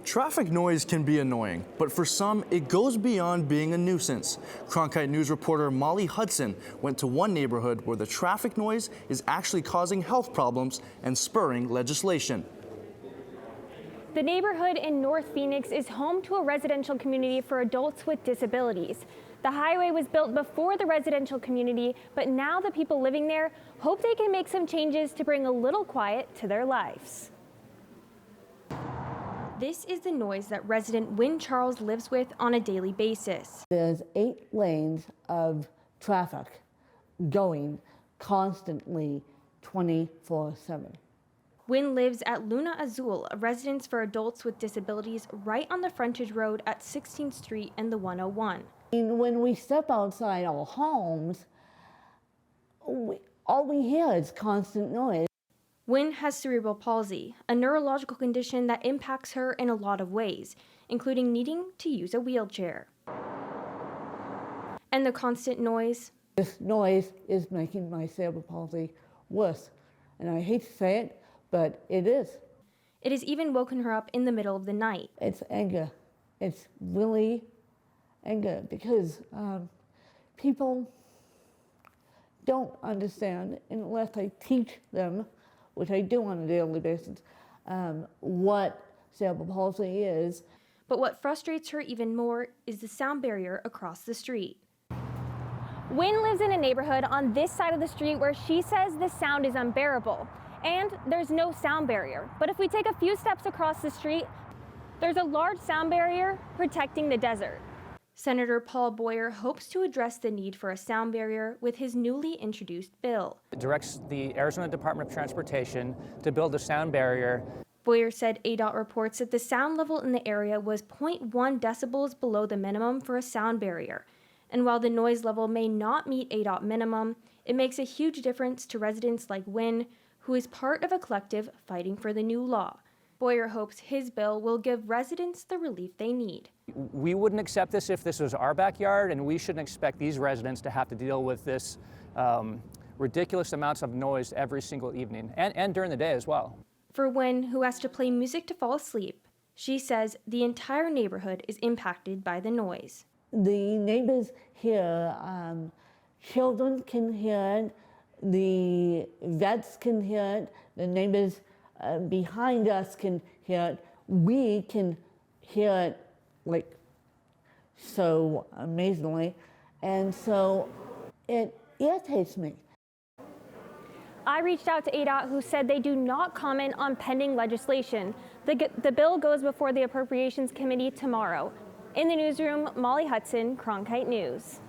Traffic noise can be annoying, but for some, it goes beyond being a nuisance. Cronkite News reporter Molly Hudson went to one neighborhood where the traffic noise is actually causing health problems and spurring legislation. The neighborhood in North Phoenix is home to a residential community for adults with disabilities. The highway was built before the residential community, but now the people living there hope they can make some changes to bring a little quiet to their lives. This is the noise that resident Wynn Charles lives with on a daily basis. There's 8 lanes of traffic going constantly 24/7. Wynn lives at Luna Azul, a residence for adults with disabilities right on the frontage road at 16th Street and the 101. When we step outside our homes, all we hear is constant noise. Wynn has cerebral palsy, a neurological condition that impacts her in a lot of ways, including needing to use a wheelchair. And the constant noise? This noise is making my cerebral palsy worse. And I hate to say it, but it is. It has even woken her up in the middle of the night. It's anger. It's really anger because people don't understand unless I teach them, which I do on a daily basis, what cerebral palsy is. But what frustrates her even more is the sound barrier across the street. Wynn lives in a neighborhood on this side of the street where she says the sound is unbearable. And there's no sound barrier. But if we take a few steps across the street, there's a large sound barrier protecting the desert. Senator Paul Boyer hopes to address the need for a sound barrier with his newly introduced bill. It directs the Arizona Department of Transportation to build a sound barrier. Boyer said ADOT reports that the sound level in the area was 0.1 decibels below the minimum for a sound barrier. And while the noise level may not meet ADOT minimum, it makes a huge difference to residents like Wynn, who is part of a collective fighting for the new law. Boyer hopes his bill will give residents the relief they need. We wouldn't accept this if this was our backyard, and we shouldn't expect these residents to have to deal with this ridiculous amounts of noise every single evening and during the day as well. For Wynn, who has to play music to fall asleep, she says the entire neighborhood is impacted by the noise. The neighbors hear, children can hear it, the vets can hear it, the neighbors behind us can hear it. We can hear it like so amazingly, and so it irritates me. I reached out to ADOT, who said they do not comment on pending legislation. The bill goes before the Appropriations Committee tomorrow. In the newsroom, Molly Hudson, Cronkite News.